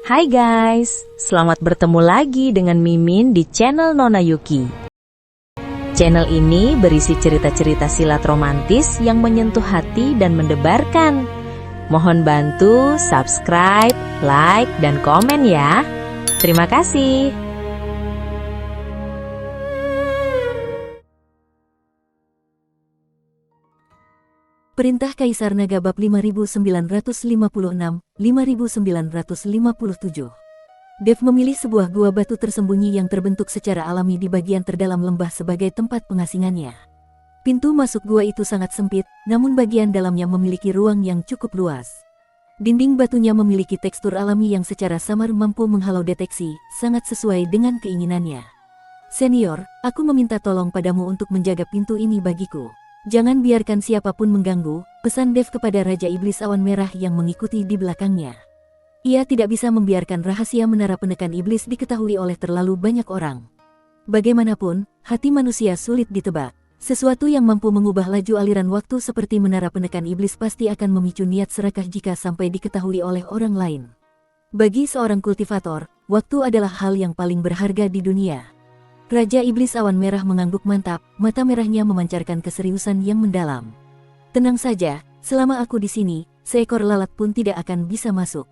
Hai guys, selamat bertemu lagi dengan Mimin di channel Nona Yuki. Channel ini berisi cerita-cerita silat romantis yang menyentuh hati dan mendebarkan. Mohon bantu subscribe, like, dan komen ya. Terima kasih. Perintah Kaisar Naga bab 5956-5957. Dev memilih sebuah gua batu tersembunyi yang terbentuk secara alami di bagian terdalam lembah sebagai tempat pengasingannya. Pintu masuk gua itu sangat sempit, namun bagian dalamnya memiliki ruang yang cukup luas. Dinding batunya memiliki tekstur alami yang secara samar mampu menghalau deteksi, sangat sesuai dengan keinginannya. Senior, aku meminta tolong padamu untuk menjaga pintu ini bagiku. Jangan biarkan siapapun mengganggu, pesan Dev kepada Raja Iblis Awan Merah yang mengikuti di belakangnya. Ia tidak bisa membiarkan rahasia menara penekan iblis diketahui oleh terlalu banyak orang. Bagaimanapun, hati manusia sulit ditebak. Sesuatu yang mampu mengubah laju aliran waktu seperti menara penekan iblis pasti akan memicu niat serakah jika sampai diketahui oleh orang lain. Bagi seorang kultivator, waktu adalah hal yang paling berharga di dunia. Raja Iblis Awan Merah mengangguk mantap, mata merahnya memancarkan keseriusan yang mendalam. Tenang saja, selama aku di sini, seekor lalat pun tidak akan bisa masuk.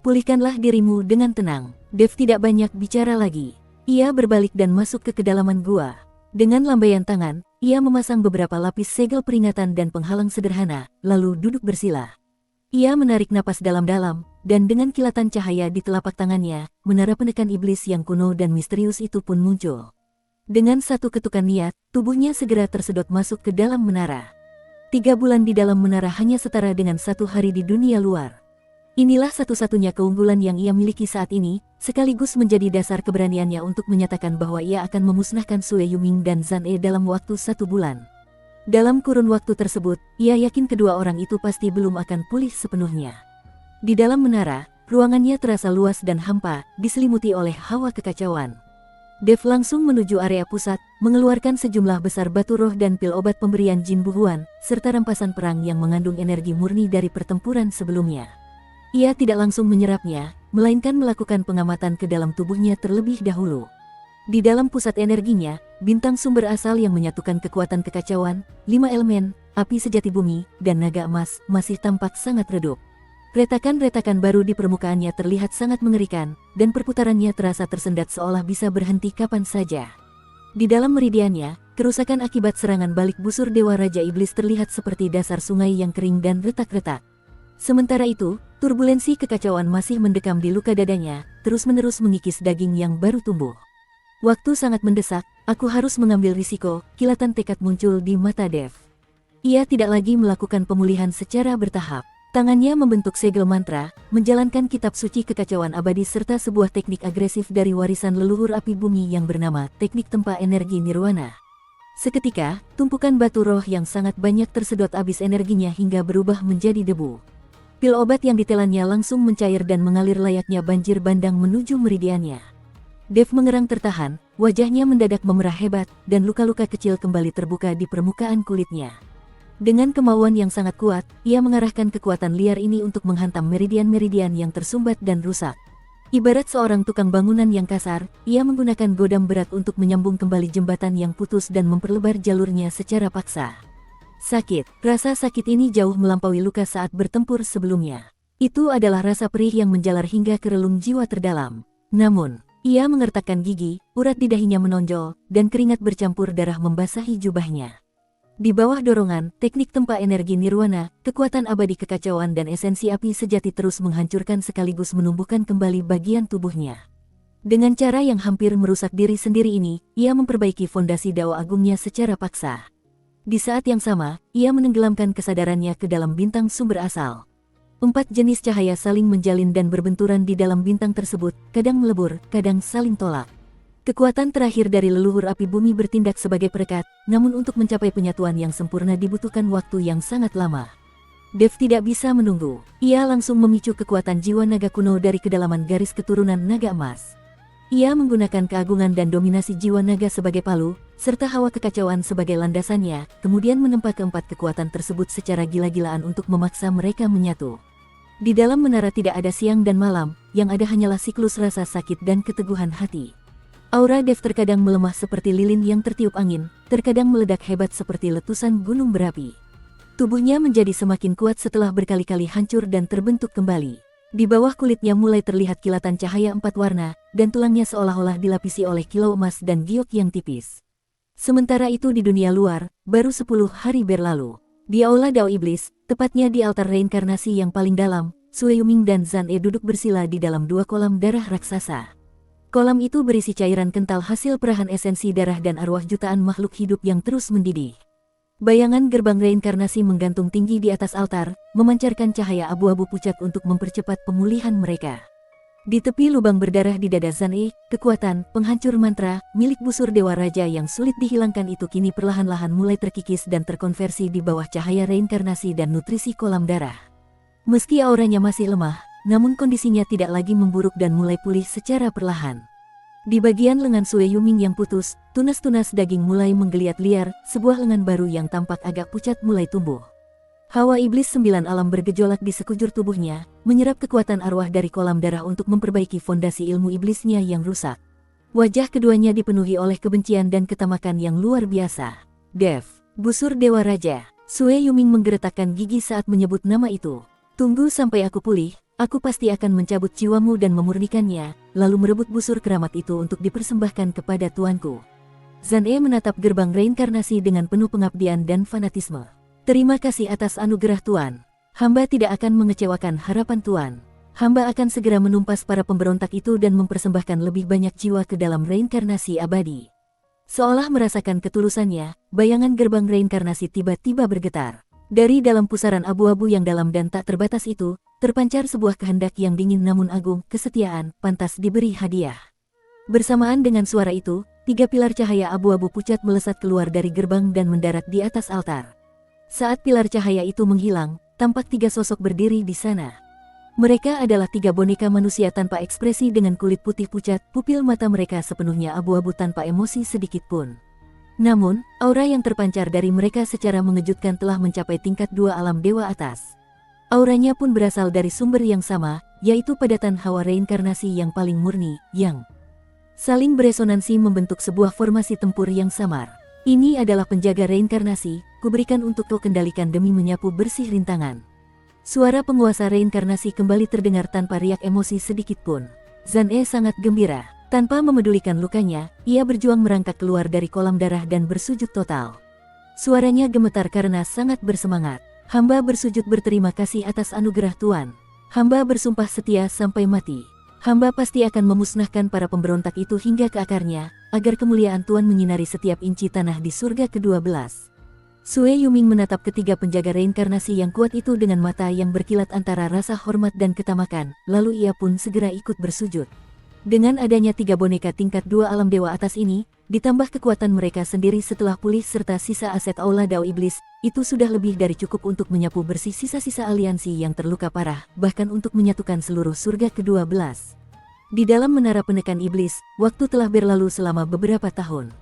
Pulihkanlah dirimu dengan tenang. Dev tidak banyak bicara lagi. Ia berbalik dan masuk ke kedalaman gua. Dengan lambaian tangan, ia memasang beberapa lapis segel peringatan dan penghalang sederhana, lalu duduk bersila. Ia menarik napas dalam-dalam, dan dengan kilatan cahaya di telapak tangannya, menara penekan iblis yang kuno dan misterius itu pun muncul. Dengan satu ketukan niat, tubuhnya segera tersedot masuk ke dalam menara. 3 bulan di dalam menara hanya setara dengan 1 hari di dunia luar. Inilah satu-satunya keunggulan yang ia miliki saat ini, sekaligus menjadi dasar keberaniannya untuk menyatakan bahwa ia akan memusnahkan Sue Yuming dan Zan E dalam waktu 1 bulan. Dalam kurun waktu tersebut, ia yakin kedua orang itu pasti belum akan pulih sepenuhnya. Di dalam menara, ruangannya terasa luas dan hampa, diselimuti oleh hawa kekacauan. Dev langsung menuju area pusat, mengeluarkan sejumlah besar batu roh dan pil obat pemberian Jin Buhuan, serta rampasan perang yang mengandung energi murni dari pertempuran sebelumnya. Ia tidak langsung menyerapnya, melainkan melakukan pengamatan ke dalam tubuhnya terlebih dahulu. Di dalam pusat energinya, bintang sumber asal yang menyatukan kekuatan kekacauan, 5 elemen, api sejati bumi, dan naga emas, masih tampak sangat redup. Retakan-retakan baru di permukaannya terlihat sangat mengerikan, dan perputarannya terasa tersendat seolah bisa berhenti kapan saja. Di dalam meridiannya, kerusakan akibat serangan balik busur Dewa Raja Iblis terlihat seperti dasar sungai yang kering dan retak-retak. Sementara itu, turbulensi kekacauan masih mendekam di luka dadanya, terus-menerus mengikis daging yang baru tumbuh. Waktu sangat mendesak, aku harus mengambil risiko, kilatan tekad muncul di mata Dev. Ia tidak lagi melakukan pemulihan secara bertahap. Tangannya membentuk segel mantra, menjalankan kitab suci kekacauan abadi serta sebuah teknik agresif dari warisan leluhur api bumi yang bernama teknik tempa energi nirwana. Seketika, tumpukan batu roh yang sangat banyak tersedot habis energinya hingga berubah menjadi debu. Pil obat yang ditelannya langsung mencair dan mengalir layaknya banjir bandang menuju meridiannya. Dev mengerang tertahan, wajahnya mendadak memerah hebat, dan luka-luka kecil kembali terbuka di permukaan kulitnya. Dengan kemauan yang sangat kuat, ia mengarahkan kekuatan liar ini untuk menghantam meridian-meridian yang tersumbat dan rusak. Ibarat seorang tukang bangunan yang kasar, ia menggunakan godam berat untuk menyambung kembali jembatan yang putus dan memperlebar jalurnya secara paksa. Sakit, rasa sakit ini jauh melampaui luka saat bertempur sebelumnya. Itu adalah rasa perih yang menjalar hingga ke relung jiwa terdalam. Namun, ia mengertakkan gigi, urat di dahinya menonjol, dan keringat bercampur darah membasahi jubahnya. Di bawah dorongan, teknik tempa energi nirwana, kekuatan abadi kekacauan dan esensi api sejati terus menghancurkan sekaligus menumbuhkan kembali bagian tubuhnya. Dengan cara yang hampir merusak diri sendiri ini, ia memperbaiki fondasi Dao Agungnya secara paksa. Di saat yang sama, ia menenggelamkan kesadarannya ke dalam bintang sumber asal. 4 jenis cahaya saling menjalin dan berbenturan di dalam bintang tersebut, kadang melebur, kadang saling tolak. Kekuatan terakhir dari leluhur api bumi bertindak sebagai perekat, namun untuk mencapai penyatuan yang sempurna dibutuhkan waktu yang sangat lama. Dev tidak bisa menunggu. Ia langsung memicu kekuatan jiwa naga kuno dari kedalaman garis keturunan naga emas. Ia menggunakan keagungan dan dominasi jiwa naga sebagai palu, serta hawa kekacauan sebagai landasannya, kemudian menempa keempat kekuatan tersebut secara gila-gilaan untuk memaksa mereka menyatu. Di dalam menara tidak ada siang dan malam, yang ada hanyalah siklus rasa sakit dan keteguhan hati. Aura Dev terkadang melemah seperti lilin yang tertiup angin, terkadang meledak hebat seperti letusan gunung berapi. Tubuhnya menjadi semakin kuat setelah berkali-kali hancur dan terbentuk kembali. Di bawah kulitnya mulai terlihat kilatan cahaya 4 warna, dan tulangnya seolah-olah dilapisi oleh kilau emas dan giok yang tipis. Sementara itu di dunia luar, baru 10 hari berlalu. Di Aula Dao Iblis, tepatnya di altar reinkarnasi yang paling dalam, Sue Yuming dan Zan E duduk bersila di dalam 2 kolam darah raksasa. Kolam itu berisi cairan kental hasil perahan esensi darah dan arwah jutaan makhluk hidup yang terus mendidih. Bayangan gerbang reinkarnasi menggantung tinggi di atas altar, memancarkan cahaya abu-abu pucat untuk mempercepat pemulihan mereka. Di tepi lubang berdarah di dada Zan E, kekuatan penghancur mantra milik busur Dewa Raja yang sulit dihilangkan itu kini perlahan-lahan mulai terkikis dan terkonversi di bawah cahaya reinkarnasi dan nutrisi kolam darah. Meski auranya masih lemah, namun kondisinya tidak lagi memburuk dan mulai pulih secara perlahan. Di bagian lengan Sue Yuming yang putus, tunas-tunas daging mulai menggeliat liar, sebuah lengan baru yang tampak agak pucat mulai tumbuh. Hawa iblis 9 alam bergejolak di sekujur tubuhnya, menyerap kekuatan arwah dari kolam darah untuk memperbaiki fondasi ilmu iblisnya yang rusak. Wajah keduanya dipenuhi oleh kebencian dan ketamakan yang luar biasa. Dev, busur Dewa Raja. Sue Yuming menggeretakkan gigi saat menyebut nama itu. Tunggu sampai aku pulih. Aku pasti akan mencabut jiwamu dan memurnikannya, lalu merebut busur keramat itu untuk dipersembahkan kepada tuanku. Zan E menatap gerbang reinkarnasi dengan penuh pengabdian dan fanatisme. Terima kasih atas anugerah Tuan. Hamba tidak akan mengecewakan harapan Tuan. Hamba akan segera menumpas para pemberontak itu dan mempersembahkan lebih banyak jiwa ke dalam reinkarnasi abadi. Seolah merasakan ketulusannya, bayangan gerbang reinkarnasi tiba-tiba bergetar. Dari dalam pusaran abu-abu yang dalam dan tak terbatas itu, terpancar sebuah kehendak yang dingin namun agung, kesetiaan, pantas diberi hadiah. Bersamaan dengan suara itu, 3 pilar cahaya abu-abu pucat melesat keluar dari gerbang dan mendarat di atas altar. Saat pilar cahaya itu menghilang, tampak 3 sosok berdiri di sana. Mereka adalah 3 boneka manusia tanpa ekspresi dengan kulit putih pucat, pupil mata mereka sepenuhnya abu-abu tanpa emosi sedikit pun. Namun, aura yang terpancar dari mereka secara mengejutkan telah mencapai tingkat 2 alam dewa atas. Auranya pun berasal dari sumber yang sama, yaitu padatan hawa reinkarnasi yang paling murni, yang saling beresonansi membentuk sebuah formasi tempur yang samar. Ini adalah penjaga reinkarnasi, kuberikan untuk kau kendalikan demi menyapu bersih rintangan. Suara penguasa reinkarnasi kembali terdengar tanpa riak emosi sedikit pun. Zan E sangat gembira. Tanpa memedulikan lukanya, ia berjuang merangkak keluar dari kolam darah dan bersujud total. Suaranya gemetar karena sangat bersemangat. Hamba bersujud berterima kasih atas anugerah Tuan. Hamba bersumpah setia sampai mati. Hamba pasti akan memusnahkan para pemberontak itu hingga ke akarnya, agar kemuliaan Tuan menyinari setiap inci tanah di surga ke-12. Sue Yuming menatap ketiga penjaga reinkarnasi yang kuat itu dengan mata yang berkilat antara rasa hormat dan ketamakan, lalu ia pun segera ikut bersujud. Dengan adanya 3 boneka tingkat 2 alam dewa atas ini, ditambah kekuatan mereka sendiri setelah pulih serta sisa aset Aula Dao Iblis, itu sudah lebih dari cukup untuk menyapu bersih sisa-sisa aliansi yang terluka parah, bahkan untuk menyatukan seluruh surga ke-12. Di dalam menara penekan iblis, waktu telah berlalu selama beberapa tahun.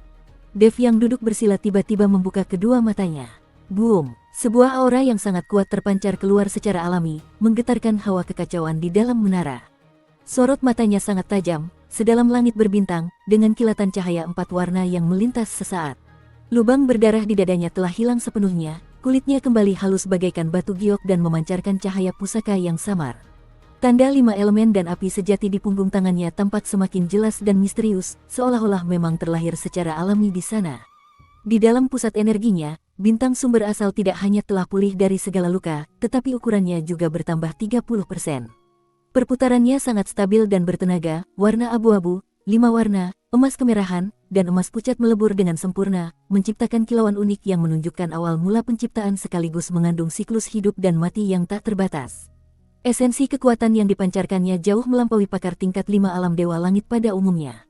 Dev yang duduk bersila tiba-tiba membuka kedua matanya. Boom! Sebuah aura yang sangat kuat terpancar keluar secara alami, menggetarkan hawa kekacauan di dalam menara. Sorot matanya sangat tajam, sedalam langit berbintang, dengan kilatan cahaya 4 warna yang melintas sesaat. Lubang berdarah di dadanya telah hilang sepenuhnya, kulitnya kembali halus bagaikan batu giok dan memancarkan cahaya pusaka yang samar. Tanda 5 elemen dan api sejati di punggung tangannya tampak semakin jelas dan misterius, seolah-olah memang terlahir secara alami di sana. Di dalam pusat energinya, bintang sumber asal tidak hanya telah pulih dari segala luka, tetapi ukurannya juga bertambah 30%. Perputarannya sangat stabil dan bertenaga, warna abu-abu, 5 warna, emas kemerahan, dan emas pucat melebur dengan sempurna, menciptakan kilauan unik yang menunjukkan awal mula penciptaan sekaligus mengandung siklus hidup dan mati yang tak terbatas. Esensi kekuatan yang dipancarkannya jauh melampaui pakar tingkat 5 alam dewa langit pada umumnya.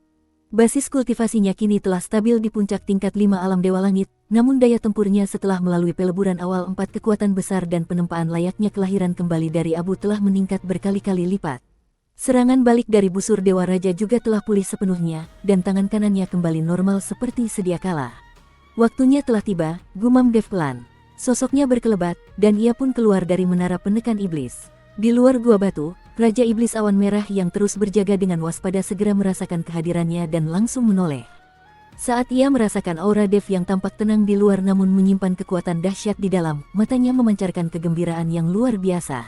Basis kultivasinya kini telah stabil di puncak tingkat 5 alam dewa langit, namun daya tempurnya setelah melalui peleburan awal 4 kekuatan besar dan penempaan layaknya kelahiran kembali dari abu telah meningkat berkali-kali lipat. Serangan balik dari busur Dewa Raja juga telah pulih sepenuhnya, dan tangan kanannya kembali normal seperti sedia kala. Waktunya telah tiba, gumam Dev pelan. Sosoknya berkelebat, dan ia pun keluar dari menara penekan iblis. Di luar gua batu, Raja Iblis Awan Merah yang terus berjaga dengan waspada segera merasakan kehadirannya dan langsung menoleh. Saat ia merasakan aura Dev yang tampak tenang di luar namun menyimpan kekuatan dahsyat di dalam, matanya memancarkan kegembiraan yang luar biasa.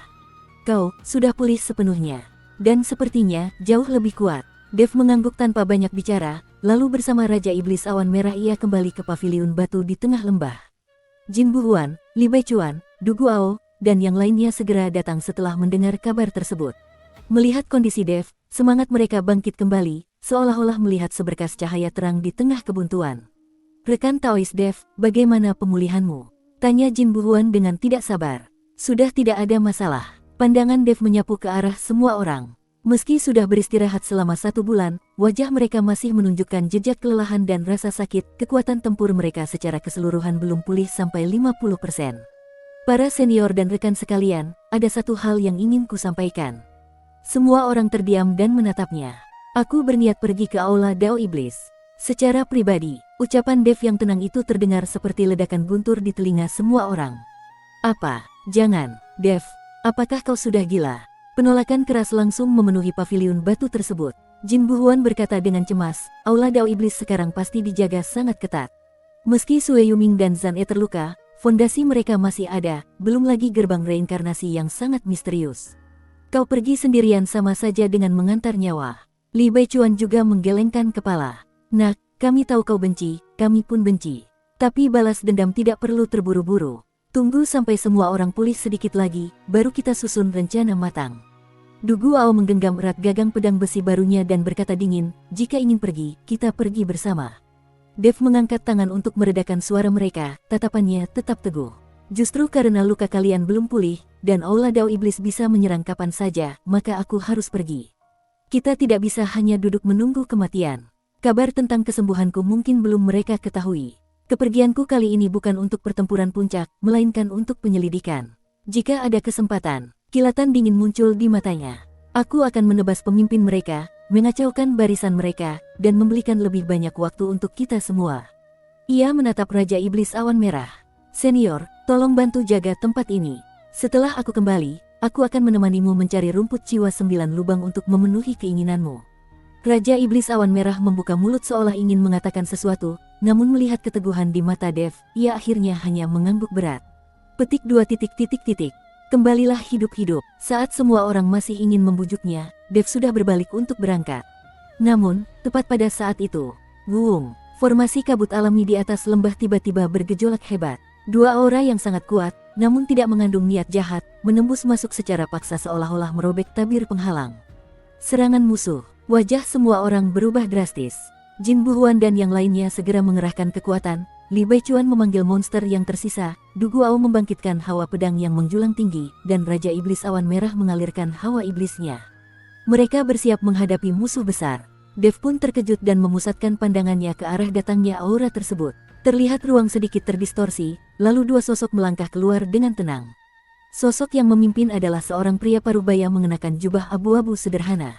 Kau sudah pulih sepenuhnya. Dan sepertinya jauh lebih kuat. Dev mengangguk tanpa banyak bicara, lalu bersama Raja Iblis Awan Merah ia kembali ke paviliun batu di tengah lembah. Jin Buhuan, Li Baichuan, Du Guao, dan yang lainnya segera datang setelah mendengar kabar tersebut. Melihat kondisi Dev, semangat mereka bangkit kembali, seolah-olah melihat seberkas cahaya terang di tengah kebuntuan. Rekan Taois Dev, bagaimana pemulihanmu? Tanya Jin Buhuan dengan tidak sabar. Sudah tidak ada masalah. Pandangan Dev menyapu ke arah semua orang. Meski sudah beristirahat selama 1 bulan, wajah mereka masih menunjukkan jejak kelelahan dan rasa sakit. Kekuatan tempur mereka secara keseluruhan belum pulih sampai 50%. Para senior dan rekan sekalian, ada satu hal yang ingin ku sampaikan. Semua orang terdiam dan menatapnya. Aku berniat pergi ke Aula Dao Iblis. Secara pribadi, ucapan Dev yang tenang itu terdengar seperti ledakan guntur di telinga semua orang. Apa? Jangan, Dev. Apakah kau sudah gila? Penolakan keras langsung memenuhi paviliun batu tersebut. Jin Buhuan berkata dengan cemas, Aula Dao Iblis sekarang pasti dijaga sangat ketat. Meski Sue Yuming dan Zan E terluka, fondasi mereka masih ada, belum lagi gerbang reinkarnasi yang sangat misterius. Kau pergi sendirian sama saja dengan mengantar nyawa. Li Baichuan juga menggelengkan kepala. Nak, kami tahu kau benci, kami pun benci. Tapi balas dendam tidak perlu terburu-buru. Tunggu sampai semua orang pulih sedikit lagi, baru kita susun rencana matang. Du Guao menggenggam erat gagang pedang besi barunya dan berkata dingin, jika ingin pergi, kita pergi bersama. Dev mengangkat tangan untuk meredakan suara mereka, tatapannya tetap teguh. Justru karena luka kalian belum pulih, dan Aula Dao Iblis bisa menyerang kapan saja, maka aku harus pergi. Kita tidak bisa hanya duduk menunggu kematian. Kabar tentang kesembuhanku mungkin belum mereka ketahui. Kepergianku kali ini bukan untuk pertempuran puncak, melainkan untuk penyelidikan. Jika ada kesempatan, kilatan dingin muncul di matanya. Aku akan menebas pemimpin mereka, mengacaukan barisan mereka, dan memberikan lebih banyak waktu untuk kita semua. Ia menatap Raja Iblis Awan Merah. Senior, tolong bantu jaga tempat ini. Setelah aku kembali, aku akan menemanimu mencari rumput jiwa 9 lubang untuk memenuhi keinginanmu. Raja Iblis Awan Merah membuka mulut seolah ingin mengatakan sesuatu, namun melihat keteguhan di mata Dev, ia akhirnya hanya mengangguk berat. Petik 2. Kembalilah hidup-hidup. Saat semua orang masih ingin membujuknya, Dev sudah berbalik untuk berangkat. Namun, tepat pada saat itu, Wuung, formasi kabut alami di atas lembah tiba-tiba bergejolak hebat. 2 aura yang sangat kuat, namun tidak mengandung niat jahat, menembus masuk secara paksa seolah-olah merobek tabir penghalang. Serangan musuh, wajah semua orang berubah drastis. Jin Buhuan dan yang lainnya segera mengerahkan kekuatan. Li Baichuan memanggil monster yang tersisa, Du Guao membangkitkan hawa pedang yang menjulang tinggi, dan Raja Iblis Awan Merah mengalirkan hawa iblisnya. Mereka bersiap menghadapi musuh besar. Dev pun terkejut dan memusatkan pandangannya ke arah datangnya aura tersebut. Terlihat ruang sedikit terdistorsi, lalu 2 sosok melangkah keluar dengan tenang. Sosok yang memimpin adalah seorang pria parubaya mengenakan jubah abu-abu sederhana.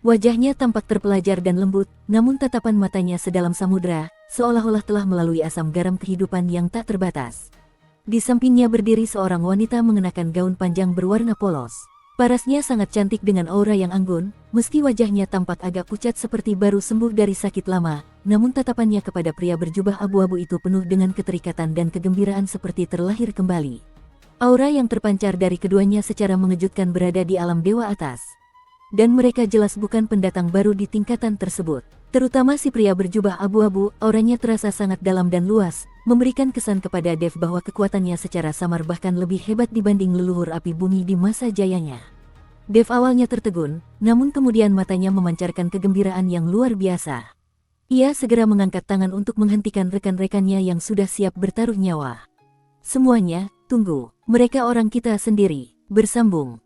Wajahnya tampak terpelajar dan lembut, namun tatapan matanya sedalam samudra, seolah-olah telah melalui asam garam kehidupan yang tak terbatas. Di sampingnya berdiri seorang wanita mengenakan gaun panjang berwarna polos. Parasnya sangat cantik dengan aura yang anggun, meski wajahnya tampak agak pucat seperti baru sembuh dari sakit lama, namun tatapannya kepada pria berjubah abu-abu itu penuh dengan keterikatan dan kegembiraan seperti terlahir kembali. Aura yang terpancar dari keduanya secara mengejutkan berada di alam dewa atas. Dan mereka jelas bukan pendatang baru di tingkatan tersebut. Terutama si pria berjubah abu-abu, auranya terasa sangat dalam dan luas, memberikan kesan kepada Dev bahwa kekuatannya secara samar bahkan lebih hebat dibanding leluhur api bumi di masa jayanya. Dev awalnya tertegun, namun kemudian matanya memancarkan kegembiraan yang luar biasa. Ia segera mengangkat tangan untuk menghentikan rekan-rekannya yang sudah siap bertaruh nyawa. Semuanya, tunggu, mereka orang kita sendiri, bersambung.